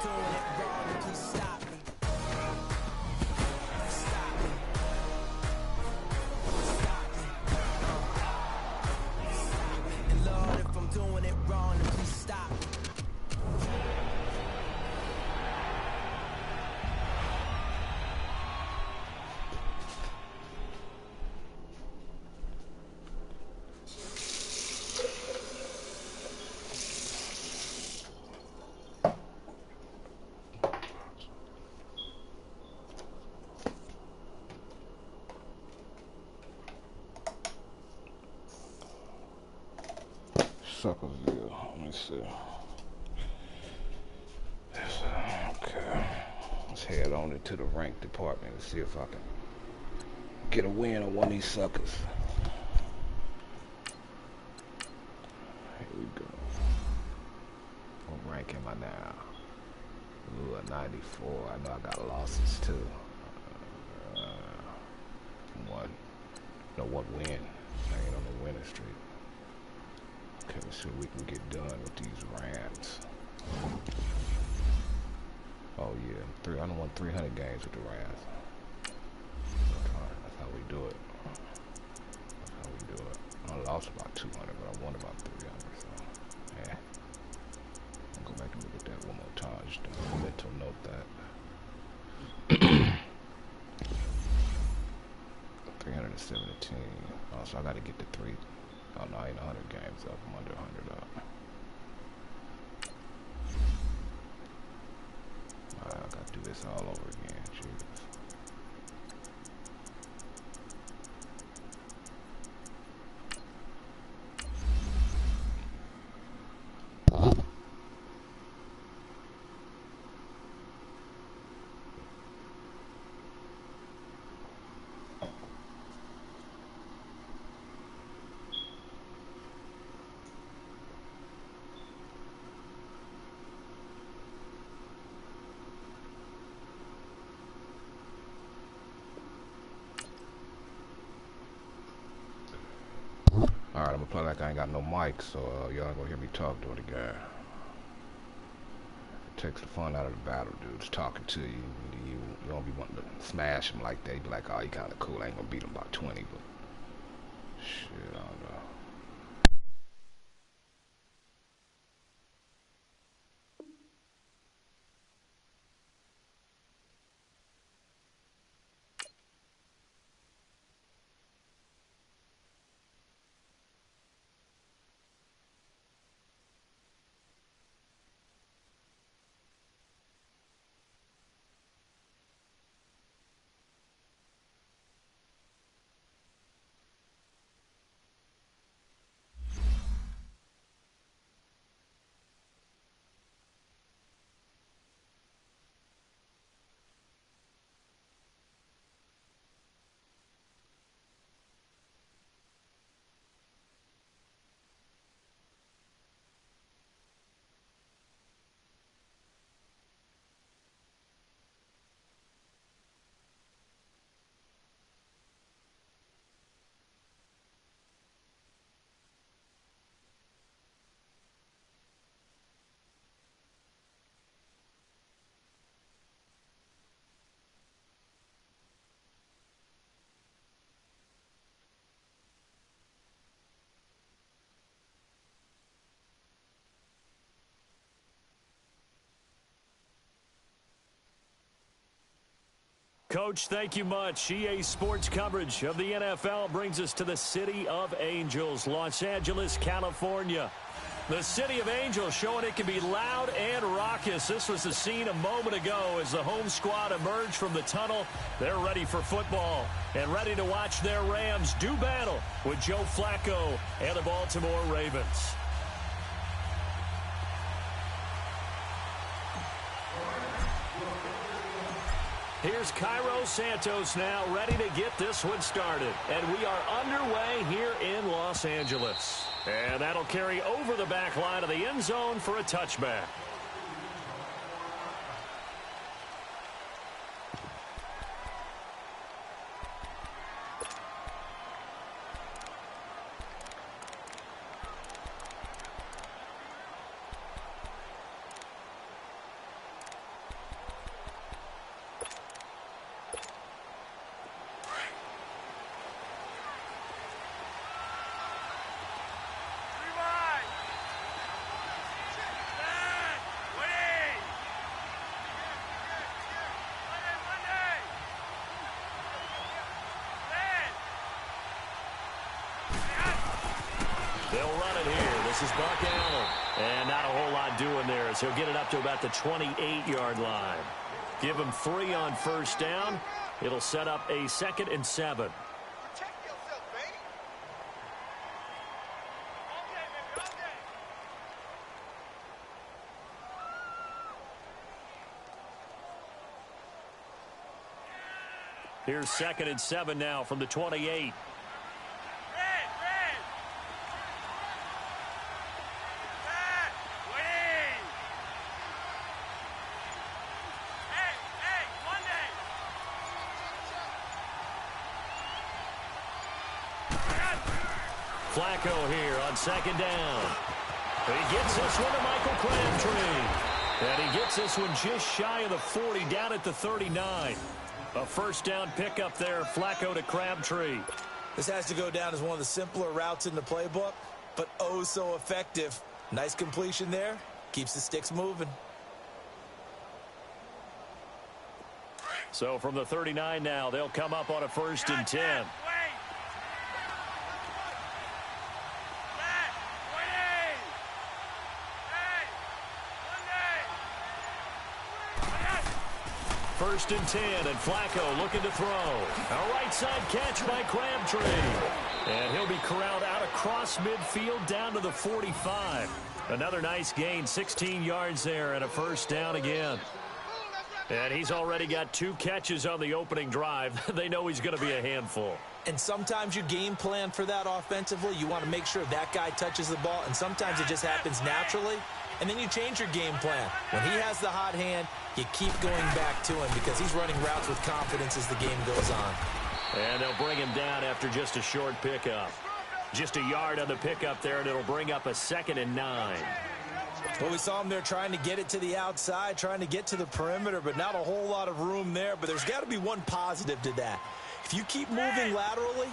doing it wrong, please stop me. Stop me. Stop me. Stop me. And Lord, if I'm doing it wrong, then please stop me. Suckersville. Let me see. Okay. Let's head on into the rank department and see if I can get a win on one of these suckers. Here we go. What rank am I now? Ooh, a 94. I know I got losses too. One win. I ain't on the winning streak. Okay, let's see what we can get done with these Rams. Oh yeah, I don't want 300 games with the Rams. That's how we do it. That's how we do it. I lost about 200, but I won about 300. So, yeah. I'll go back and look at that one more time. Just a mental note that. 317. Oh, so I got to get to 3. Oh no, I ain't 100 games up. I'm under 100 up. I gotta do this all over again. Jesus. Alright, I'm gonna play like I ain't got no mic, so y'all ain't gonna hear me talk during the game. It takes the fun out of the battle, dudes talking to you. You don't be wanting to smash them like that. You be like, oh, you kinda cool. I ain't gonna beat them by 20, but shit, I don't know. Coach, thank you much. EA Sports coverage of the NFL brings us to the City of Angels, Los Angeles, California. The City of Angels showing it can be loud and raucous. This was the scene a moment ago as the home squad emerged from the tunnel. They're ready for football and ready to watch their Rams do battle with Joe Flacco and the Baltimore Ravens. Here's Cairo Santos now ready to get this one started. And we are underway here in Los Angeles. And that'll carry over the back line of the end zone for a touchback. They'll run it here. This is Buck Allen. And not a whole lot doing there as he'll get it up to about the 28-yard line. Give him 3 on first down. It'll set up a 2nd and 7. Here's 2nd and 7 now from the 28. Flacco here on 2nd down. He gets this one to Michael Crabtree. And he gets this one just shy of the 40, down at the 39. A first down pickup there, Flacco to Crabtree. This has to go down as one of the simpler routes in the playbook, but oh so effective. Nice completion there. Keeps the sticks moving. So from the 39 now, they'll come up on a 1st and 10. First and 10, and Flacco looking to throw. A right side catch by Crabtree. And he'll be corralled out across midfield down to the 45. Another nice gain, 16 yards there, and a first down again. And he's already got 2 catches on the opening drive. They know he's going to be a handful. And sometimes you game plan for that offensively. You want to make sure that guy touches the ball, and sometimes it just happens naturally. And then you change your game plan. When he has the hot hand, you keep going back to him because he's running routes with confidence as the game goes on. And they'll bring him down after just a short pickup. Just a yard on the pickup there, and it'll bring up a 2nd and 9. Well, we saw him there trying to get it to the outside, trying to get to the perimeter, but not a whole lot of room there. But there's got to be one positive to that. If you keep moving laterally,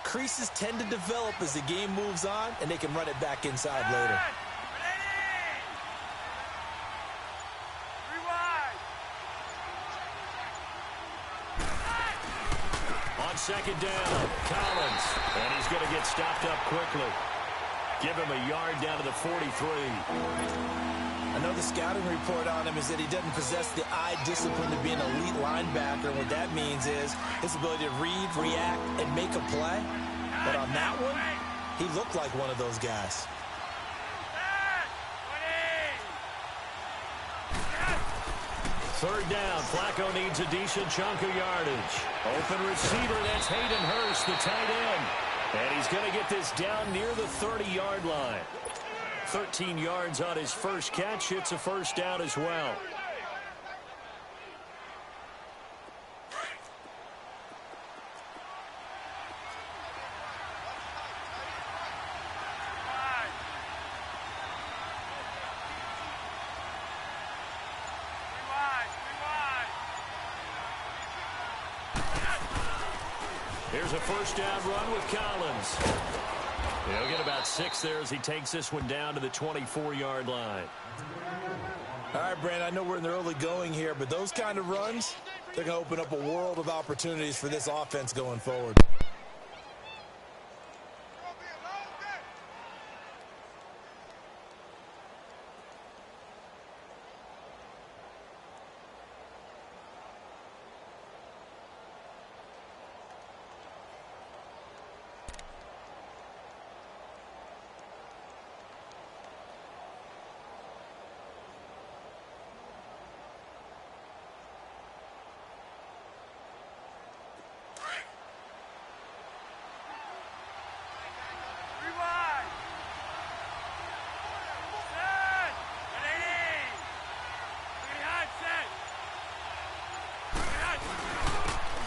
creases tend to develop as the game moves on, and they can run it back inside later. On 2nd down, Collins, and he's going to get stopped up quickly. Give him a yard down to the 43. I know the scouting report on him is that he doesn't possess the eye discipline to be an elite linebacker. And what that means is his ability to read, react, and make a play. But on that one, he looked like one of those guys. Third down, Flacco needs a decent chunk of yardage. Open receiver, that's Hayden Hurst, the tight end. And he's going to get this down near the 30-yard line. 13 yards on his first catch. It's a first down as well. Here's a first down run with Collins. He'll get about 6 there as he takes this one down to the 24-yard line. All right, Brandon, I know we're in the early going here, but those kind of runs, they're going to open up a world of opportunities for this offense going forward.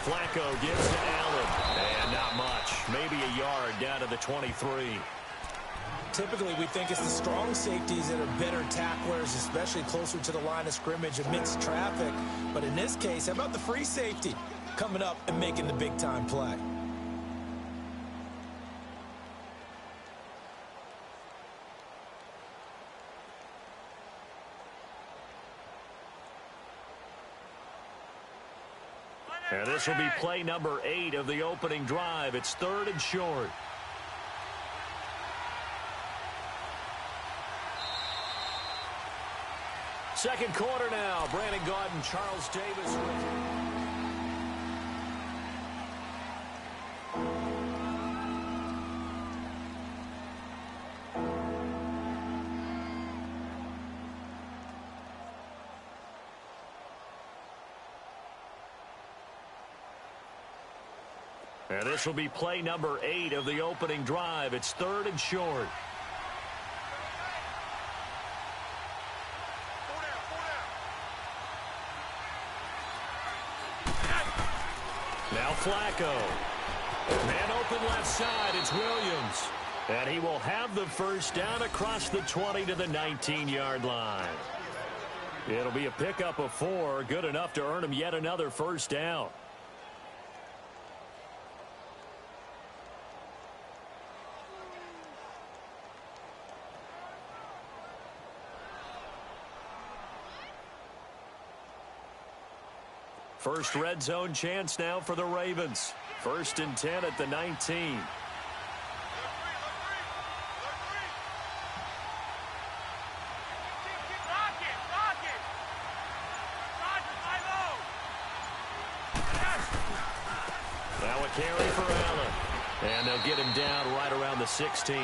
Flacco gives to Allen. And not much. Maybe a yard down to the 23. Typically, we think it's the strong safeties that are better tacklers, especially closer to the line of scrimmage amidst traffic. But in this case, how about the free safety coming up and making the big-time play? And this will be play number 8 of the opening drive. It's 3rd and short. Second quarter now. Brandon Gaudin, Charles Davis. And this will be play number 8 of the opening drive. It's 3rd and short. Now Flacco. Man open left side. It's Williams. And he will have the first down across the 20 to the 19-yard line. It'll be a pickup of 4. Good enough to earn him yet another first down. First red zone chance now for the Ravens. 1st and 10 at the 19. Now a carry for Allen. And they'll get him down right around the 16.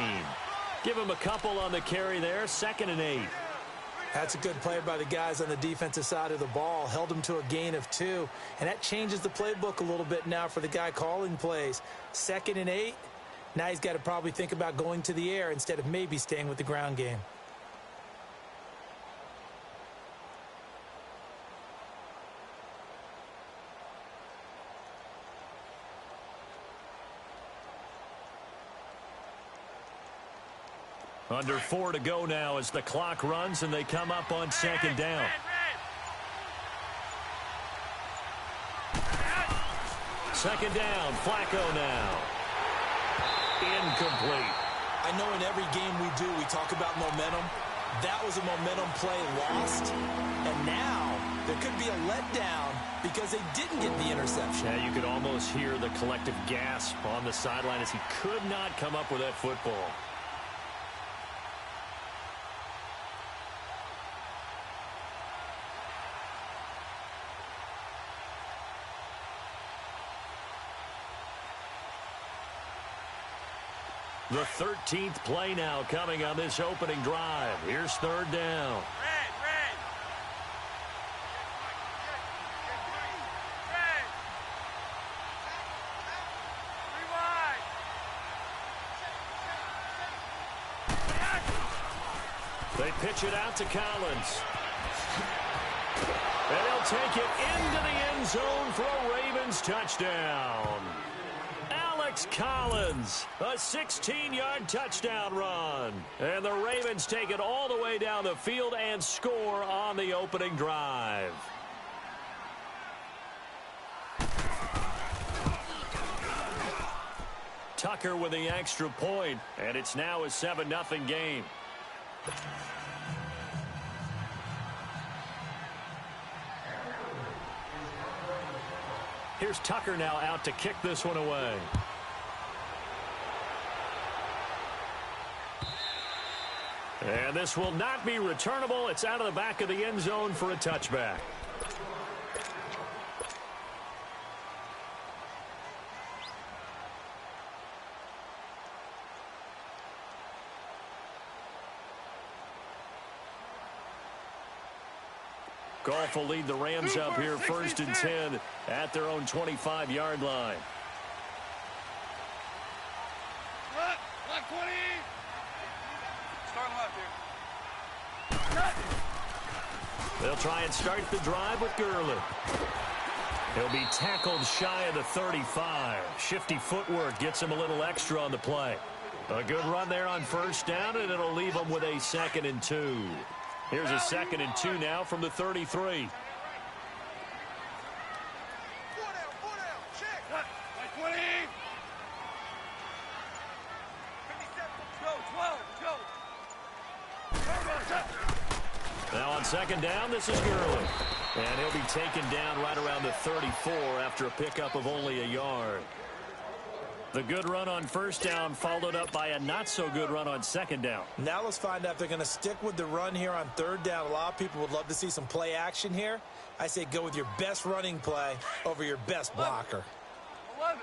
Give him a couple on the carry there. 2nd and 8. That's a good play by the guys on the defensive side of the ball. Held him to a gain of 2. And that changes the playbook a little bit now for the guy calling plays. 2nd and 8. Now he's got to probably think about going to the air instead of maybe staying with the ground game. Under 4 to go now as the clock runs and they come up on 2nd down. Second down, Flacco now. Incomplete. I know in every game we do, we talk about momentum. That was a momentum play lost. And now there could be a letdown because they didn't get the interception. Yeah, you could almost hear the collective gasp on the sideline as he could not come up with that football. The 13th play now coming on this opening drive. Here's 3rd down. They pitch it out to Collins. And he'll take it into the end zone for a Ravens touchdown. Collins, a 16-yard touchdown run. And the Ravens take it all the way down the field and score on the opening drive. Tucker with the extra point, and it's now a 7-0 game. Here's Tucker now out to kick this one away. And this will not be returnable. It's out of the back of the end zone for a touchback. Goff will lead the Rams up here 1st and 10 at their own 25-yard line. Left 20. Start left here. They'll try and start the drive with Gurley. He'll be tackled shy of the 35. Shifty footwork gets him a little extra on the play. A good run there on 1st down, and it'll leave him with a 2nd and 2. Here's a 2nd and 2 now from the 33. Now on 2nd down, this is Gurley. And he'll be taken down right around the 34 after a pickup of only a yard. The good run on first down followed up by a not-so-good run on second down. Now let's find out if they're going to stick with the run here on third down. A lot of people would love to see some play action here. I say go with your best running play over your best blocker. 11.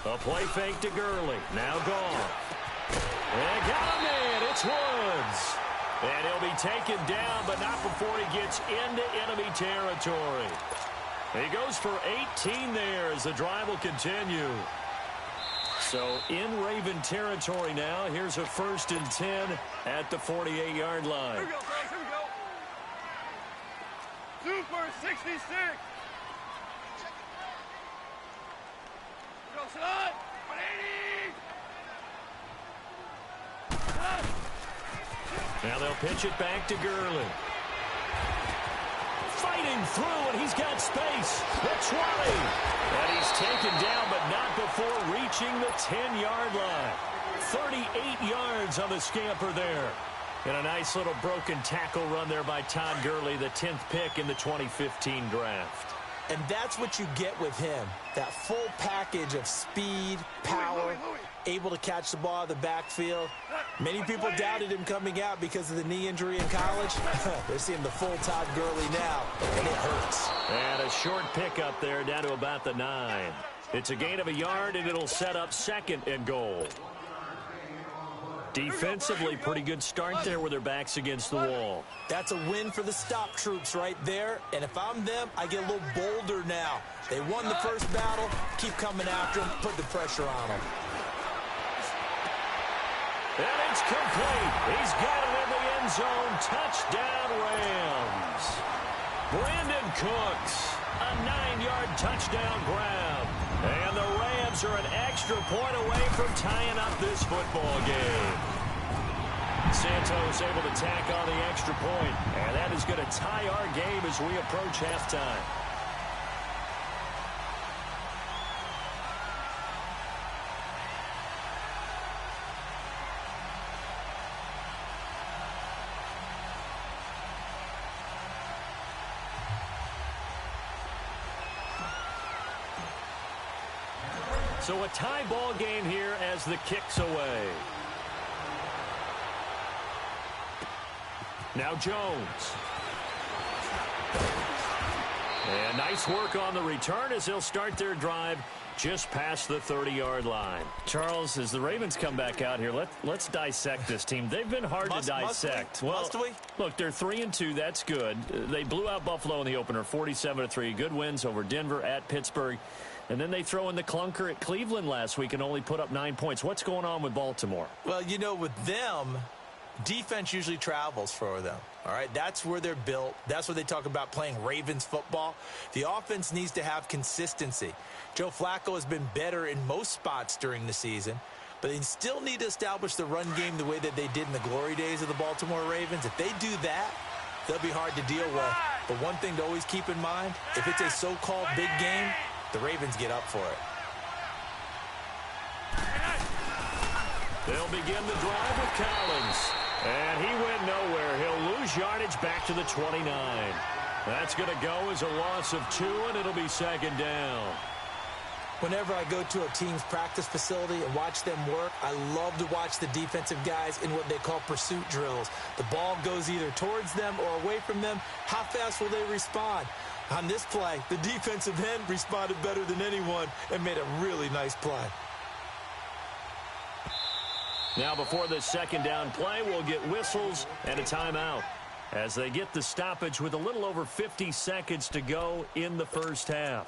A play fake to Gurley. Now gone. And got a man. It's Woods. And he'll be taken down, but not before he gets into enemy territory. He goes for 18 there as the drive will continue. So in Raven territory now. Here's a 1st and 10 at the 48-yard line. Here we go, fellas. Here we go. 2 for 66. Go, son. 180. Now they'll pitch it back to Gurley. Fighting through, and he's got space. The 20. And he's taken down, but not before reaching the 10-yard line. 38 yards on the scamper there. And a nice little broken tackle run there by Todd Gurley, the 10th pick in the 2015 draft. And that's what you get with him. That full package of speed, power, able to catch the ball out of the backfield. Many people doubted him coming out because of the knee injury in college. They're seeing the full Todd Gurley now, and it hurts. And a short pickup there down to about the 9. It's a gain of a yard, and it'll set up 2nd and goal. Defensively, pretty good start there with their backs against the wall. That's a win for the stop troops right there. And if I'm them, I get a little bolder now. They won the first battle. Keep coming after them. Put the pressure on them. And it's complete. He's got it in the end zone. Touchdown, Rams. Brandon Cooks, a 9-yard touchdown grab. And the Rams are an extra point away from tying up this football game. Santos able to tack on the extra point. And that is going to tie our game as we approach halftime. So a tie ball game here as the kick's away. Now Jones. And nice work on the return as they'll start their drive just past the 30-yard line. Charles, as the Ravens come back out here, let's dissect this team. They've been hard to dissect. Must we? Look, they're 3-2. That's good. They blew out Buffalo in the opener, 47-3. Good wins over Denver, at Pittsburgh. And then they throw in the clunker at Cleveland last week and only put up 9 points. What's going on with Baltimore? Well, you know, with them, defense usually travels for them. All right, that's where they're built. That's where they talk about playing Ravens football. The offense needs to have consistency. Joe Flacco has been better in most spots during the season, but they still need to establish the run game the way that they did in the glory days of the Baltimore Ravens. If they do that, they'll be hard to deal with. But one thing to always keep in mind, if it's a so-called big game, the Ravens get up for it. They'll begin the drive with Collins. And he went nowhere. He'll lose yardage back to the 29. That's going to go as a loss of 2, and it'll be 2nd down. Whenever I go to a team's practice facility and watch them work, I love to watch the defensive guys in what they call pursuit drills. The ball goes either towards them or away from them. How fast will they respond? On this play, the defensive end responded better than anyone and made a really nice play. Now before this 2nd down play, we'll get whistles and a timeout as they get the stoppage with a little over 50 seconds to go in the first half.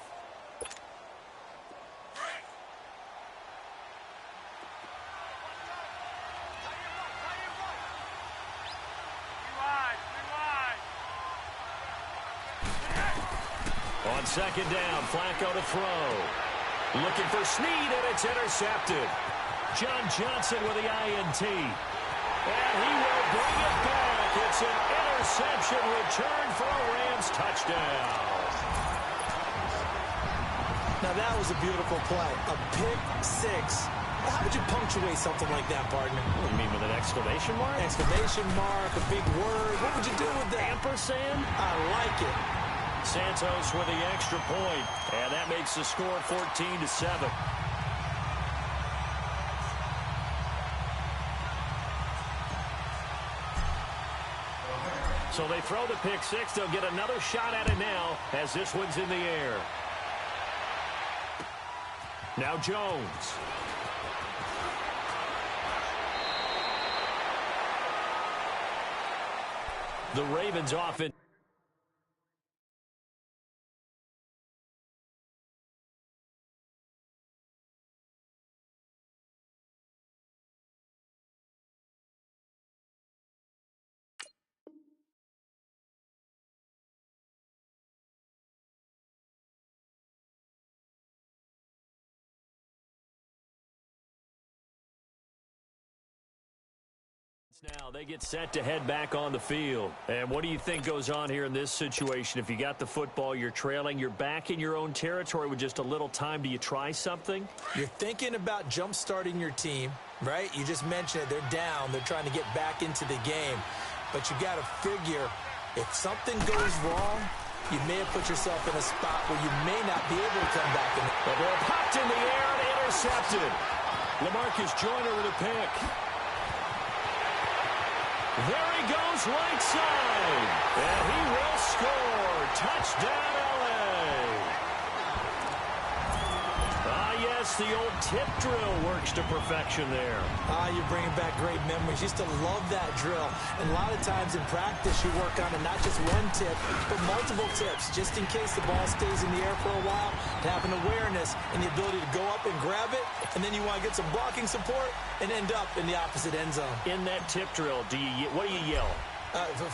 On 2nd down, Flacco to throw. Looking for Snead, and it's intercepted. John Johnson with the INT. And he will bring it back. It's an interception return for a Rams touchdown. Now that was a beautiful play. A pick 6 How would you punctuate something like that, partner? What do you mean, with an exclamation mark? Exclamation mark, a big word. What would you do with that? Ampersand? I like it. Santos with the extra point, and that makes the score 14-7. So they throw the pick six. They'll get another shot at it now as this one's in the air. Now Jones. The Ravens offense. Now they get set to head back on the field. And what do you think goes on here in this situation? If you got the football, you're trailing, you're back in your own territory with just a little time. Do you try something? You're thinking about jump-starting your team, right? You just mentioned it. They're down. They're trying to get back into the game. But you got to figure if something goes wrong, you may have put yourself in a spot where you may not be able to come back. The ball popped in the air and intercepted. LaMarcus Joyner with a pick. There he goes, right side. And he will score. Touchdown, L.A. Ah, yes, the old tip drill works to perfection there. You're bringing back great memories. Used to love that drill. And a lot of times in practice, you work on it, not just one tip, but multiple tips, just in case the ball stays in the air for a while, to have an awareness and the ability to go up and grab it, and then you want to get some blocking support and end up in the opposite end zone. In that tip drill, what do you yell?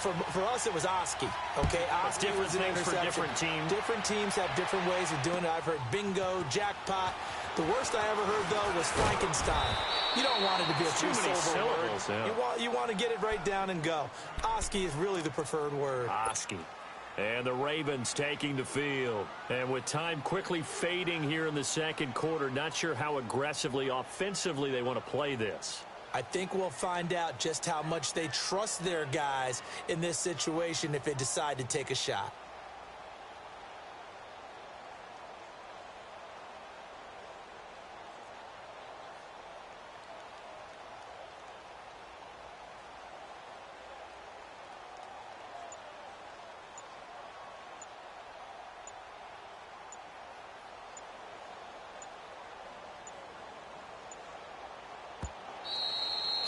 For us, it was Oski. Okay, Oski was an interception. For different teams. Different teams have different ways of doing it. I've heard bingo, jackpot. The worst I ever heard, though, was Frankenstein. You don't want it to be a two-syllable word. Yeah. You want to get it right down and go. Oski is really the preferred word. Oski. And the Ravens taking the field. And with time quickly fading here in the second quarter, not sure how aggressively, offensively they want to play this. I think we'll find out just how much they trust their guys in this situation if they decide to take a shot.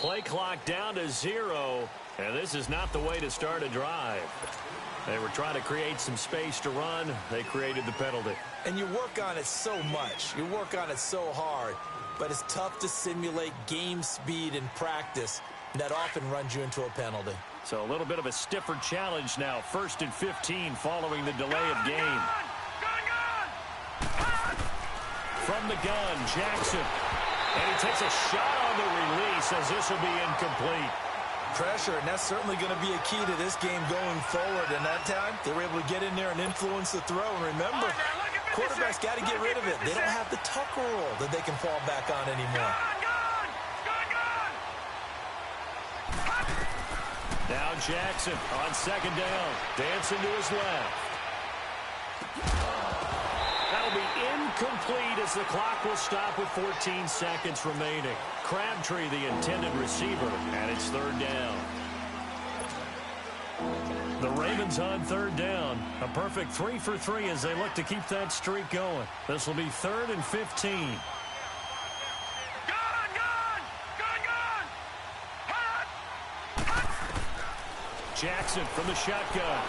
Play clock down to 0, and this is not the way to start a drive. They were trying to create some space to run. They created the penalty. And you work on it so much. You work on it so hard. But it's tough to simulate game speed in practice. That often runs you into a penalty. So a little bit of a stiffer challenge now. 1st and 15 following the delay of game. From the gun, Jackson. And he takes a shot on the release as this will be incomplete. Pressure, and that's certainly going to be a key to this game going forward. And that time, they were able to get in there and influence the throw. And remember, quarterbacks got to get rid of it. They don't have the tuck rule that they can fall back on anymore. Now Jackson on 2nd down. Dancing to his left. That'll be incomplete as the clock will stop with 14 seconds remaining. Crabtree, the intended receiver, and it's 3rd down. The Ravens on 3rd down. A perfect 3 for 3 as they look to keep that streak going. This will be 3rd and 15. Jackson from the shotgun.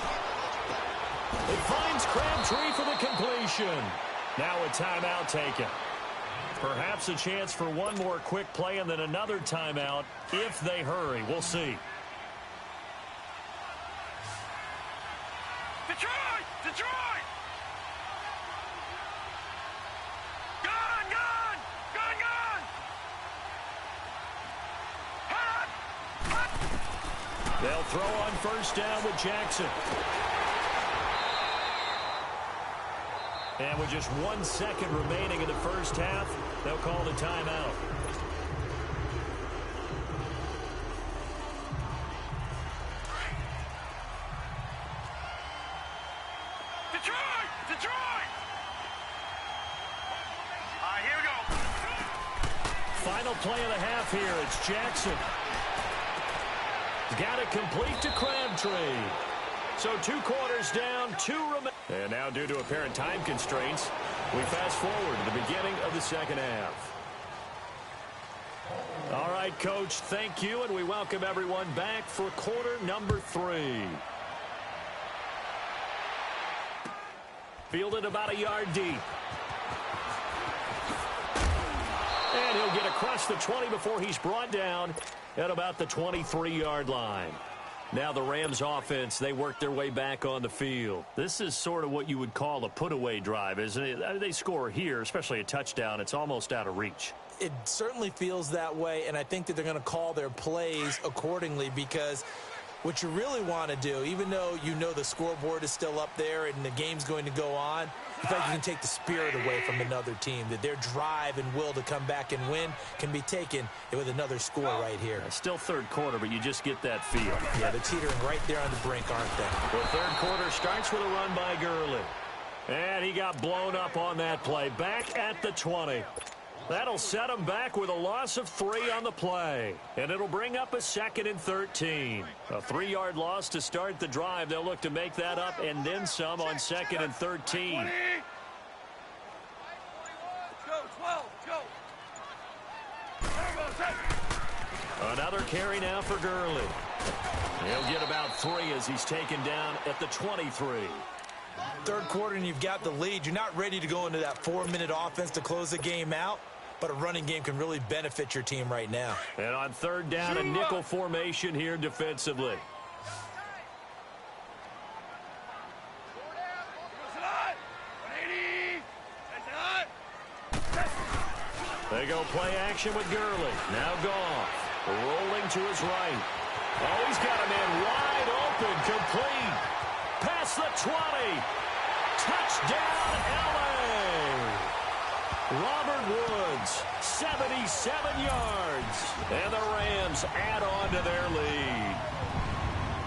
It finds Crabtree for the completion. Now a timeout taken. Perhaps a chance for one more quick play and then another timeout if they hurry. We'll see. Detroit! Detroit! Gun! Gun! Gun! Gun! Hot! Hot! They'll throw on 1st down with Jackson. And with just 1 second remaining in the first half, they'll call the timeout. Final play of the half here. It's Jackson. Got it complete to Crabtree. So 2 quarters down, 2 remain. And now due to apparent time constraints, we fast forward to the beginning of the second half. All right, Coach, thank you, and we welcome everyone back for quarter number 3. Fielded about a yard deep. And he'll get across the 20 before he's brought down at about the 23-yard line. Now the Rams offense, they work their way back on the field. This is sort of what you would call a put-away drive, isn't it? They score here, especially a touchdown. It's almost out of reach. It certainly feels that way, and I think that they're going to call their plays accordingly, because what you really want to do, even though you know the scoreboard is still up there and the game's going to go on, in fact, you can take the spirit away from another team, that their drive and will to come back and win can be taken with another score right here. Still third quarter, but you just get that feel. Yeah, they're teetering right there on the brink, aren't they? The third quarter starts with a run by Gurley. And he got blown up on that play. Back at the 20. That'll set him back with a loss of 3 on the play. And it'll bring up a 2nd and 13. A 3-yard loss to start the drive. They'll look to make that up and then some on 2nd and 13. Another carry now for Gurley. He'll get about 3 as he's taken down at the 23. Third quarter and you've got the lead. You're not ready to go into that 4-minute offense to close the game out, but a running game can really benefit your team right now. And on third down, a nickel formation here defensively. They go play action with Gurley. Now Goff rolling to his right. Oh, he's got a man wide open, complete. Past the 20. Touchdown, L.A. Robert Woods, 77 yards. And the Rams add on to their lead.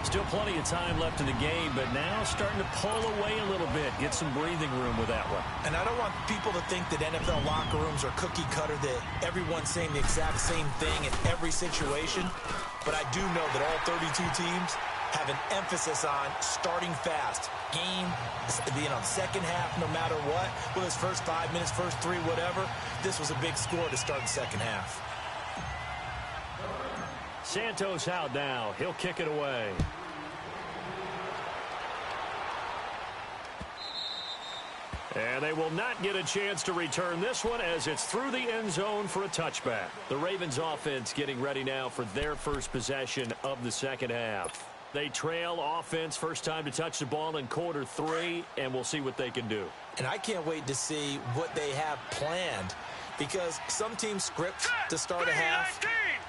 Still plenty of time left in the game, but now starting to pull away a little bit. Get some breathing room with that one. And I don't want people to think that NFL locker rooms are cookie cutter, that everyone's saying the exact same thing in every situation. But I do know that all 32 teams have an emphasis on starting fast. Game, second half, no matter what. Whether it's first 5 minutes, first 3, whatever. This was a big score to start the second half. Santos out now. He'll kick it away. And they will not get a chance to return this one as it's through the end zone for a touchback. The Ravens offense getting ready now for their first possession of the second half. They trail offense, first time to touch the ball in quarter 3, and we'll see what they can do. And I can't wait to see what they have planned, because some teams script to start a half.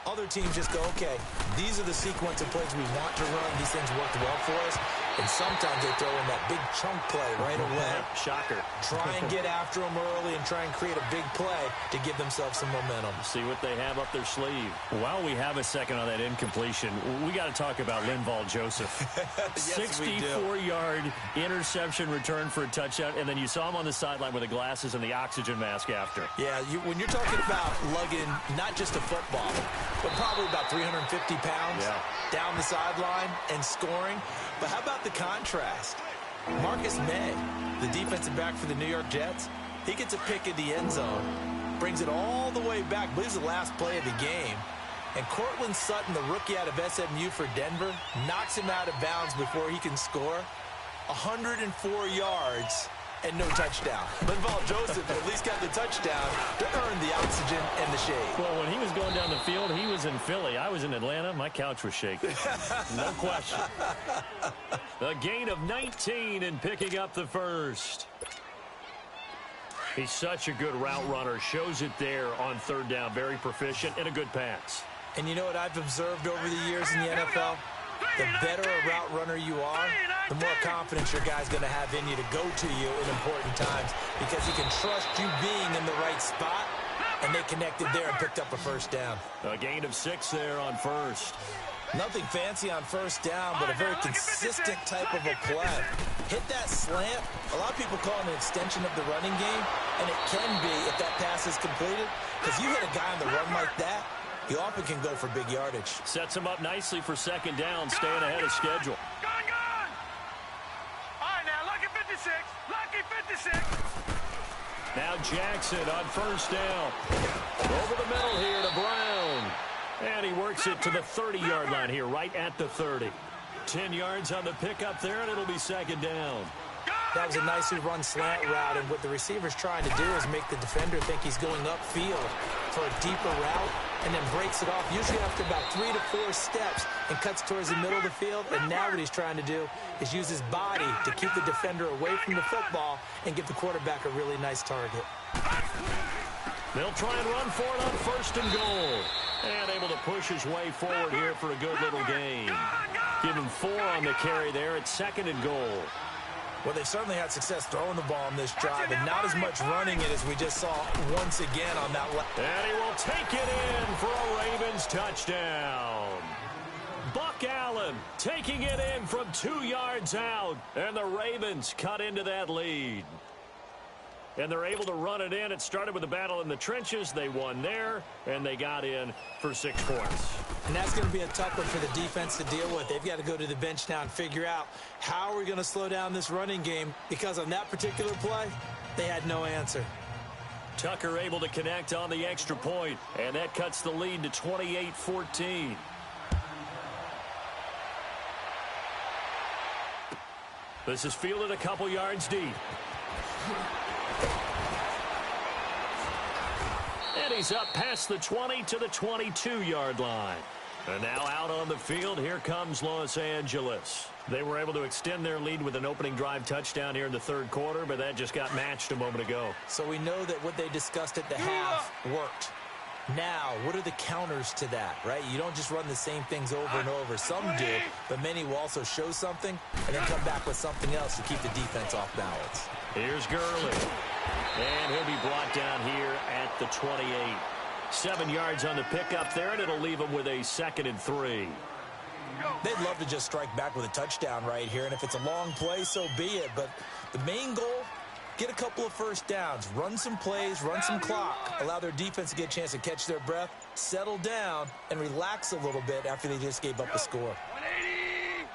Other teams just go, okay, these are the sequence of plays we want to run. These things worked well for us. And sometimes they throw in that big chunk play right away. Shocker. Try and get after them early and try and create a big play to give themselves some momentum. See what they have up their sleeve. While we have a second on that incompletion, we got to talk about Linval Joseph. Yes, 64-yard interception return for a touchdown, and then you saw him on the sideline with the glasses and the oxygen mask after. Yeah, when you're talking about lugging not just a football, but probably about 350 pounds down the sideline and scoring. But how about the contrast? Marcus May, the defensive back for the New York Jets, he gets a pick in the end zone, brings it all the way back, believes the last play of the game. And Cortland Sutton, the rookie out of SMU for Denver, knocks him out of bounds before he can score. 104 yards and no touchdown. Linval Joseph at least got the touchdown to earn the oxygen and the shade. Well, when he was going down the field, he was in Philly. I was in Atlanta. My couch was shaking. No question. A gain of 19 and picking up the first. He's such a good route runner. Shows it there on third down. Very proficient and a good pass. And you know what I've observed over the years in the NFL? The better a route runner you are, the more confidence your guy's going to have in you to go to you in important times, because he can trust you being in the right spot, and they connected there and picked up a first down. A gain of 6 there on first. Nothing fancy on first down, but a very consistent type of a play. Hit that slant. A lot of people call it an extension of the running game, and it can be if that pass is completed, because you hit a guy on the run like that, he often can go for big yardage. Sets him up nicely for second down, staying ahead of schedule. Gone! All right, now, lucky 56. Lucky 56. Now Jackson on first down. Over the middle here to Brown. And he works it to the 30-yard line here, right at the 30. 10 yards on the pickup there, and it'll be second down. That was a nicely run slant route, and what the receiver's trying to do is make the defender think he's going upfield for a deeper route, and then breaks it off, usually after about 3 to 4 steps, and cuts towards the middle of the field. And now what he's trying to do is use his body to keep the defender away from the football and give the quarterback a really nice target. They'll try and run for it on first and goal. And able to push his way forward here for a good little gain. Give him 4 on the carry there at second and goal. Well, they certainly had success throwing the ball in this drive, and not as much running it as we just saw once again on that left. And he will take it in for a Ravens touchdown. Buck Allen taking it in from 2 yards out, and the Ravens cut into that lead. And they're able to run it in. It started with a battle in the trenches. They won there, and they got in for 6 points. And that's going to be a tough one for the defense to deal with. They've got to go to the bench now and figure out how are we going to slow down this running game, because on that particular play, they had no answer. Tucker able to connect on the extra point, and that cuts the lead to 28-14. This is fielded a couple yards deep. And he's up past the 20 to the 22-yard line. And now out on the field, here comes Los Angeles. They were able to extend their lead with an opening drive touchdown here in the third quarter, but that just got matched a moment ago. So we know that what they discussed at the half worked. Now, what are the counters to that, right? You don't just run the same things over and over. Some do, but many will also show something and then come back with something else to keep the defense off balance. Here's Gurley. And he'll be brought down here at the 28. 7 yards on the pickup there, and it'll leave him with a 2nd and 3. They'd love to just strike back with a touchdown right here, and if it's a long play, so be it. But the main goal, get a couple of first downs, run some plays, run some clock, allow their defense to get a chance to catch their breath, settle down, and relax a little bit after they just gave up a score. 180.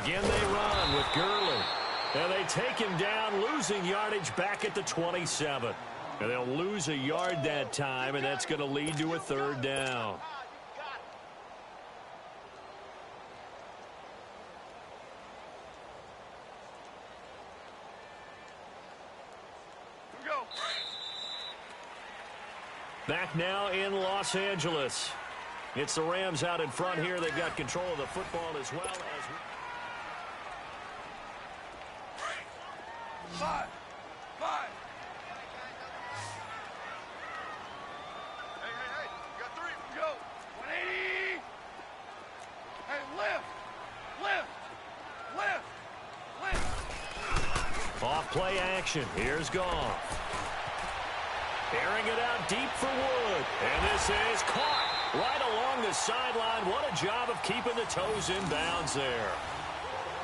Again, they run with Gurley. And they take him down, losing yardage back at the 27. And they'll lose a yard that time, and that's going to lead to a 3rd down. Go. Back now in Los Angeles. It's the Rams out in front here. They've got control of the football as well as... 5. Hey, you got 3. Go. 180. Hey, lift. Off play action. Here's Goff. Airing it out deep for Wood. And this is caught right along the sideline. What a job of keeping the toes in bounds there.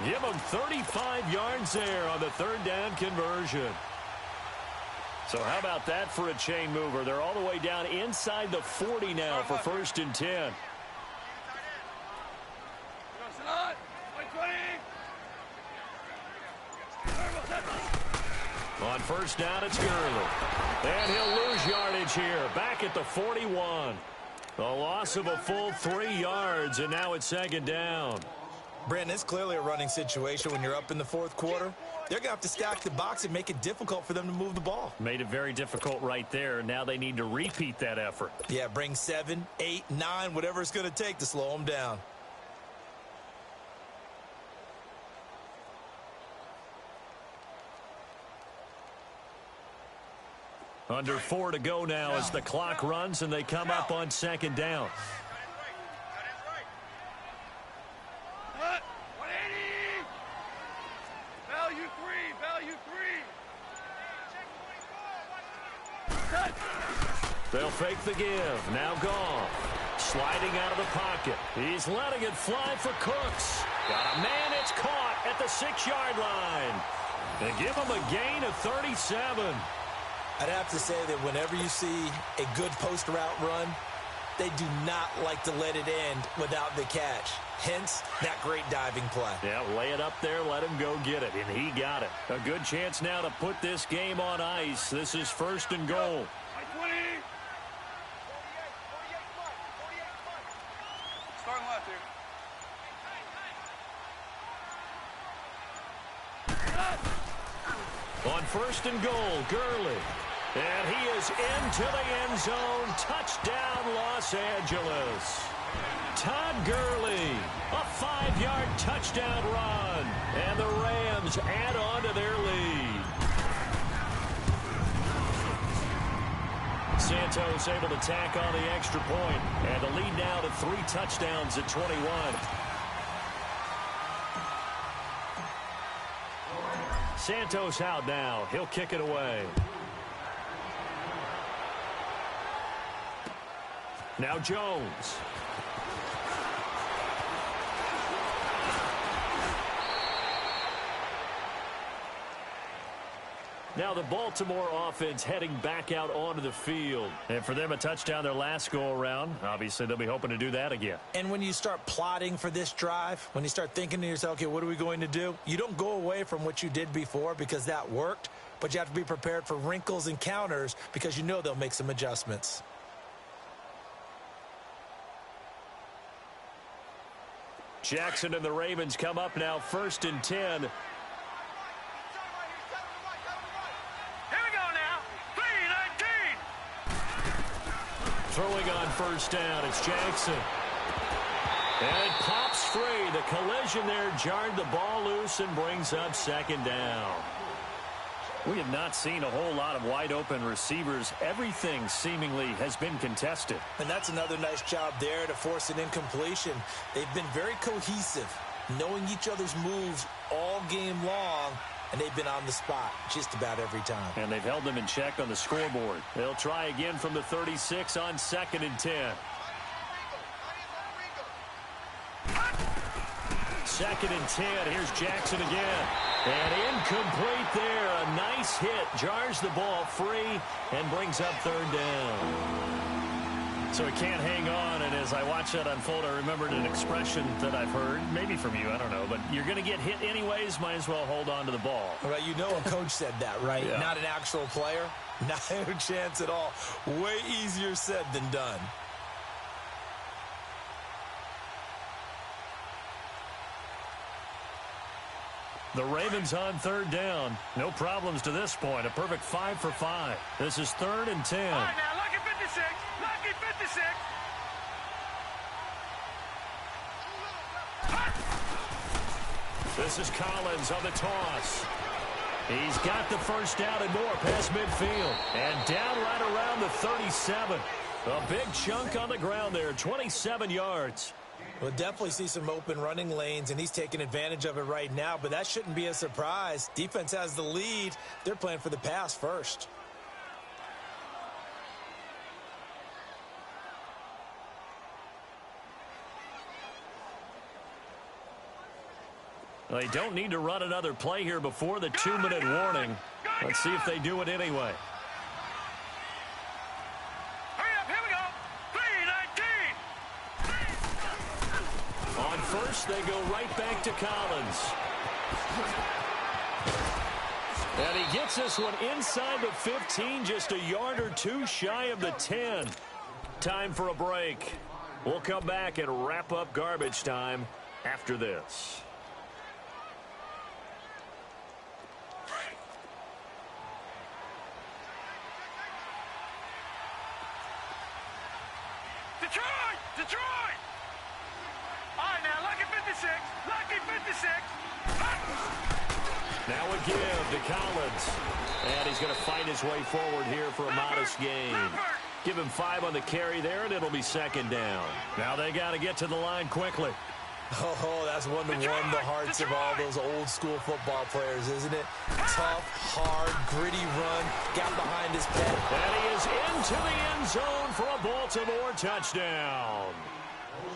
Give them 35 yards there on the 3rd down conversion. So how about that for a chain mover? They're all the way down inside the 40 now for 1st and 10. On first down, it's Gurley. And he'll lose yardage here. Back at the 41. A loss of a full 3 yards, and now it's 2nd down. Brandon, it's clearly a running situation when you're up in the 4th quarter. They're going to have to stack the box and make it difficult for them to move the ball. Made it very difficult right there. Now they need to repeat that effort. Yeah, bring 7, 8, 9, whatever it's going to take to slow them down. Under 4 to go now as the clock runs and they come up on 2nd down. What? 180. Value 3. They'll fake the give. Now Goff. Sliding out of the pocket. He's letting it fly for Cooks. Got a man. It's caught at the 6-yard line. They give him a gain of 37. I'd have to say that whenever you see a good post route run, they do not like to let it end without the catch. Hence, that great diving play. Yeah, lay it up there, let him go get it, and he got it. A good chance now to put this game on ice. This is 1st and goal. Starting left here. On 1st and goal, Gurley. And he is into the end zone. Touchdown, Los Angeles. Todd Gurley, a 5-yard touchdown run. And the Rams add on to their lead. Santos able to tack on the extra point. And the lead now to 3 touchdowns at 21. Santos out now. He'll kick it away. Now Jones. Now the Baltimore offense heading back out onto the field. And for them, a touchdown their last go-around. Obviously, they'll be hoping to do that again. And when you start plotting for this drive, when you start thinking to yourself, okay, what are we going to do? You don't go away from what you did before because that worked, but you have to be prepared for wrinkles and counters because you know they'll make some adjustments. Jackson and the Ravens come up now 1st and 10. Throwing on 1st down, it's Jackson. And it pops free. The collision there jarred the ball loose and brings up 2nd down. We have not seen a whole lot of wide-open receivers. Everything seemingly has been contested. And that's another nice job there to force an incompletion. They've been very cohesive, knowing each other's moves all game long. And they've been on the spot just about every time. And they've held them in check on the scoreboard. They'll try again from the 36 on 2nd and 10. 2nd and 10. Here's Jackson again. And incomplete there. A nice hit. Jars the ball free and brings up 3rd down. So he can't hang on, and as I watch that unfold, I remembered an expression that I've heard, maybe from you, I don't know, but you're going to get hit anyways, might as well hold on to the ball. Right, you know a coach said that, right? Yeah. Not an actual player. Not a chance at all. Way easier said than done. The Ravens on 3rd down. No problems to this point. A perfect 5 for 5. This is 3rd and 10. All right, now, lucky 56. Lucky 56. This is Collins on the toss. He's got the 1st down and more past midfield. And down right around the 37. A big chunk on the ground there, 27 yards. We'll definitely see some open running lanes, and he's taking advantage of it right now, but that shouldn't be a surprise. Defense has the lead. They're playing for the pass first. They don't need to run another play here before the 2-minute warning. Let's see if they do it anyway. Hurry up, here we go. 3-19. On 1st, they go right back to Collins. And he gets this one inside the 15, just a yard or 2 shy of the 10. Time for a break. We'll come back and wrap up garbage time after this. Detroit! All right, now, lucky 56. Lucky 56. Now a give to Collins. And he's going to fight his way forward here for a modest gain. Give him 5 on the carry there, and it'll be 2nd down. Now they got to get to the line quickly. Oh, that's one to warm the hearts of all those old school football players, isn't it? Tough, hard, gritty run. Got behind his pet. And he is goes into the end zone for a Baltimore touchdown.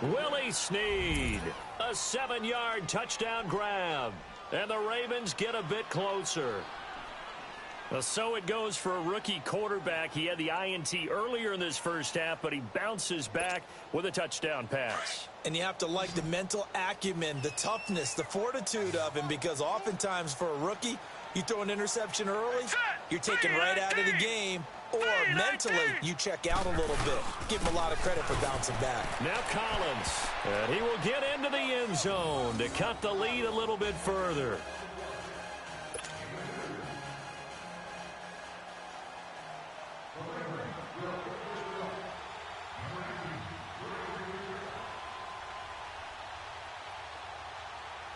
Willie Snead, a 7-yard touchdown grab. And the Ravens get a bit closer. So it goes for a rookie quarterback. He had the INT earlier in this first half, but he bounces back with a touchdown pass. And you have to like the mental acumen, the toughness, the fortitude of him, because oftentimes for a rookie, you throw an interception early, you're taken right out of the game, or mentally you check out a little bit. Give him a lot of credit for bouncing back. Now Collins, and he will get into the end zone to cut the lead a little bit further.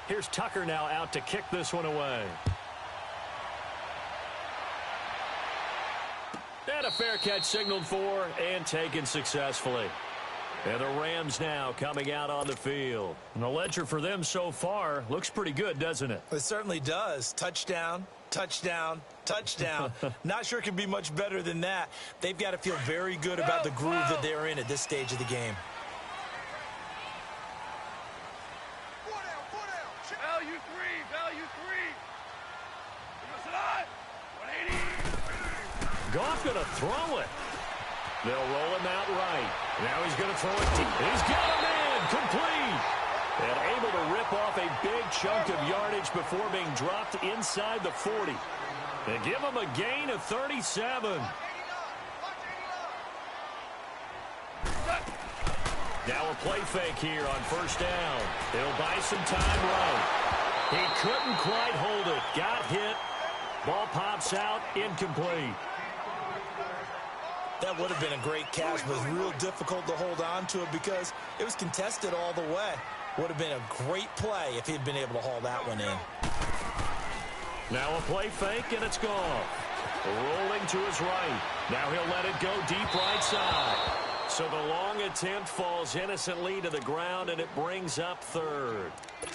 Here's Tucker now out to kick this one away. And a fair catch signaled for and taken successfully. And the Rams now coming out on the field. And the ledger for them so far looks pretty good, doesn't it? It certainly does. Touchdown, touchdown, touchdown. Not sure it can be much better than that. They've got to feel very good about the groove that they're in at this stage of the game. Goff going to throw it. They'll roll him out right. Now he's going to throw it deep. He's got him in. Complete. And able to rip off a big chunk of yardage before being dropped inside the 40. They give him a gain of 37. Now a play fake here on first down. He'll buy some time right. He couldn't quite hold it. Got hit. Ball pops out. Incomplete. That would have been a great catch, but it was real difficult to hold on to it because it was contested all the way. Would have been a great play if he'd been able to haul that one in. Now a play fake, and it's gone. Rolling to his right. Now he'll let it go deep right side. So the long attempt falls innocently to the ground, and it brings up third.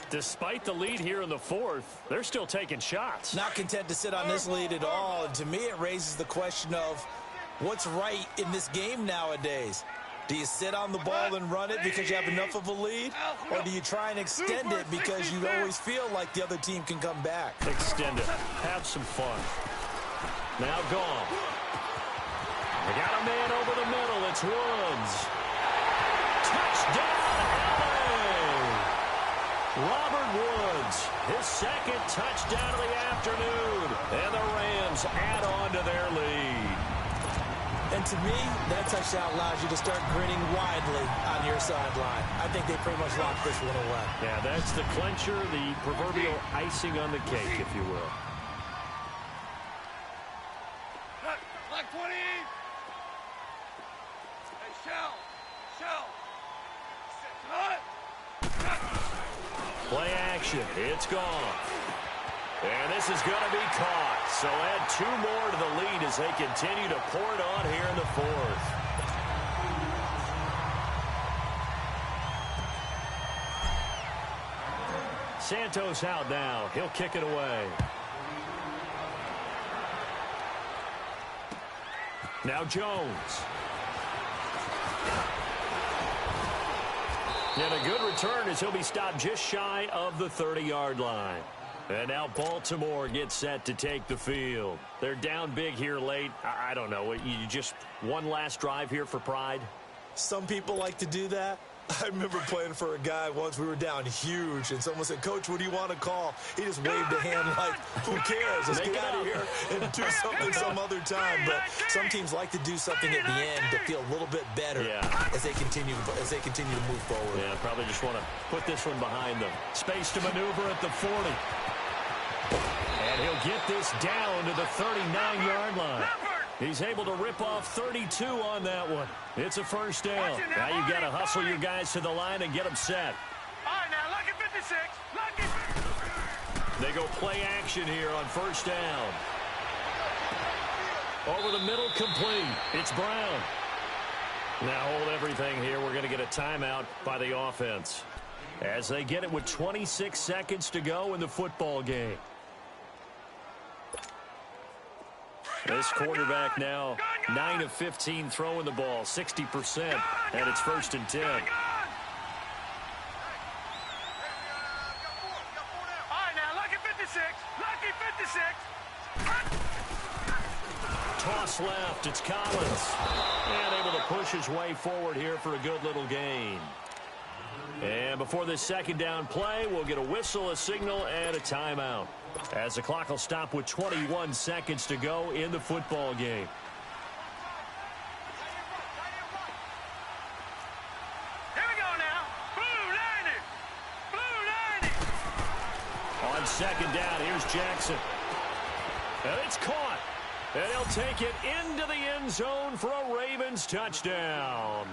Despite the lead here in the fourth, they're still taking shots. Not content to sit on this lead at all, and to me it raises the question of what's right in this game nowadays. Do you sit on the ball and run it because you have enough of a lead? Or do you try and extend it because you always feel like the other team can come back? Extend it. Have some fun. Now gone. They got a man over the middle. It's Woods. Touchdown, LA! Robert Woods, his second touchdown of the afternoon. And the Rams add on to their lead. And to me, that touchdown allows you to start grinning widely on your sideline. I think they pretty much locked this one away. Yeah, that's the clincher, the proverbial icing on the cake, if you will. Like 20. Hey, Shell. Play action. It's gone. And this is going to be caught. So add 2 more to the lead as they continue to pour it on here in the fourth. Santos out now. He'll kick it away. Now Jones. And a good return as he'll be stopped just shy of the 30-yard line. And now Baltimore gets set to take the field. They're down big here late. I don't know. You just one last drive here for pride? Some people like to do that. I remember playing for a guy once. We were down huge, and someone said, "Coach, what do you want to call?" He just waved a hand like, "Who cares? Let's get out of here and do something some other time." But some teams like to do something at the end to feel a little bit better as they continue to move forward. Yeah, probably just want to put this one behind them. Space to maneuver at the 40. And he'll get this down to the 39-yard line. He's able to rip off 32 on that one. It's a first down. Now you've got to hustle your guys to the line and get them set. All right, now, lucky 56. Lucky. They go play action here on first down. Over the middle, complete. It's Brown. Now hold everything here. We're going to get a timeout by the offense as they get it with 26 seconds to go in the football game. This quarterback now 9 of 15 throwing the ball, 60%, and it's 1st and 10. All right, now, lucky 56. Lucky 56. Toss left, it's Collins. And able to push his way forward here for a good little gain. And before this 2nd down play, we'll get a whistle, a signal, and a timeout, as the clock will stop with 21 seconds to go in the football game. Here we go now. Blue 90. Blue 90. On 2nd down, here's Jackson. And it's caught. And he'll take it into the end zone for a Ravens touchdown.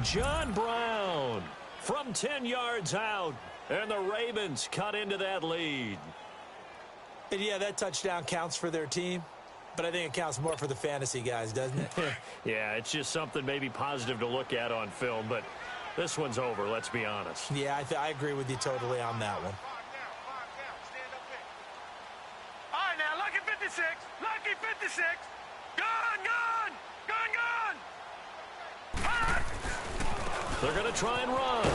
John Brown from 10 yards out. And the Ravens cut into that lead. And yeah, that touchdown counts for their team, but I think it counts more for the fantasy guys, doesn't it? Yeah, it's just something maybe positive to look at on film, but this one's over, let's be honest. Yeah, I agree with you totally on that one. All right, now, lucky 56. Lucky 56. Gone, gone. Gone, gone. Run. They're going to try and run.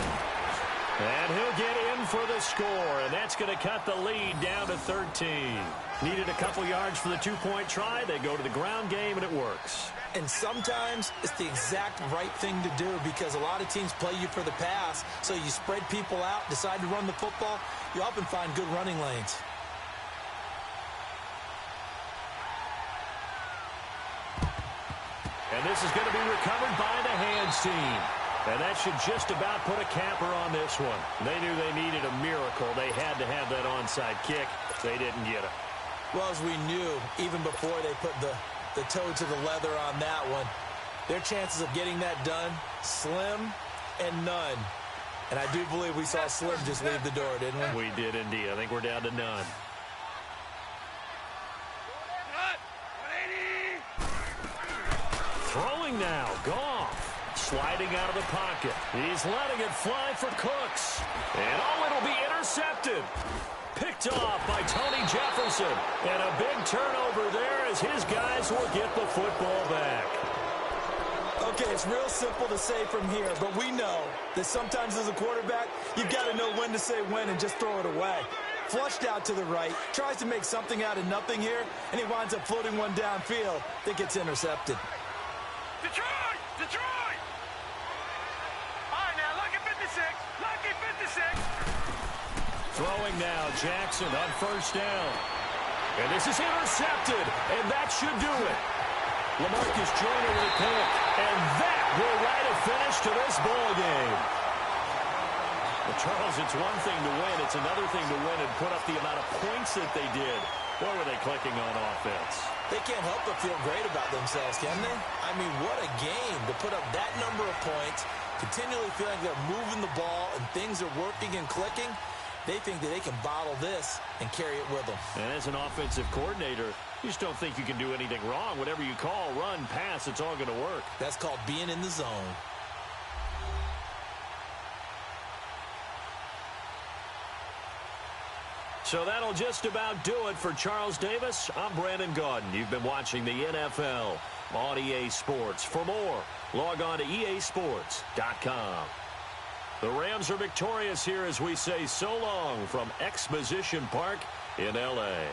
And he'll get in for the score, and that's going to cut the lead down to 13. Needed a couple yards for the 2-point try. They go to the ground game, and it works. And sometimes it's the exact right thing to do because a lot of teams play you for the pass, so you spread people out, decide to run the football. You often find good running lanes. And this is going to be recovered by the hands team. And that should just about put a capper on this one. They knew they needed a miracle. They had to have that onside kick. They didn't get it. Well, as we knew, even before they put the toe to the leather on that one, their chances of getting that done, slim and none. And I do believe we saw Slim just leave the door, didn't we? We did indeed. I think we're down to none. Throwing now, Goff. Sliding out of the pocket. He's letting it fly for Cooks. And it'll be intercepted. Picked off by Tony Jefferson. And a big turnover there as his guys will get the football back. Okay, it's real simple to say from here, but we know that sometimes as a quarterback, you've got to know when to say when and just throw it away. Flushed out to the right, tries to make something out of nothing here, and he winds up floating one downfield that gets intercepted. Detroit! Detroit! All right, now, lucky 56. Lucky 56. Throwing now, Jackson on 1st down. And this is intercepted, and that should do it. LaMarcus Joyner with a pick, and that will write a finish to this ball game. Well, Charles, it's one thing to win. It's another thing to win and put up the amount of points that they did. What were they clicking on offense? They can't help but feel great about themselves, can they? I mean, what a game to put up that number of points, continually feeling like they're moving the ball and things are working and clicking. They think that they can bottle this and carry it with them. And as an offensive coordinator, you just don't think you can do anything wrong. Whatever you call, run, pass, it's all going to work. That's called being in the zone. So that'll just about do it for Charles Davis. I'm Brandon Gaudin. You've been watching the NFL on EA Sports. For more, log on to easports.com. The Rams are victorious here as we say so long from Exposition Park in L.A.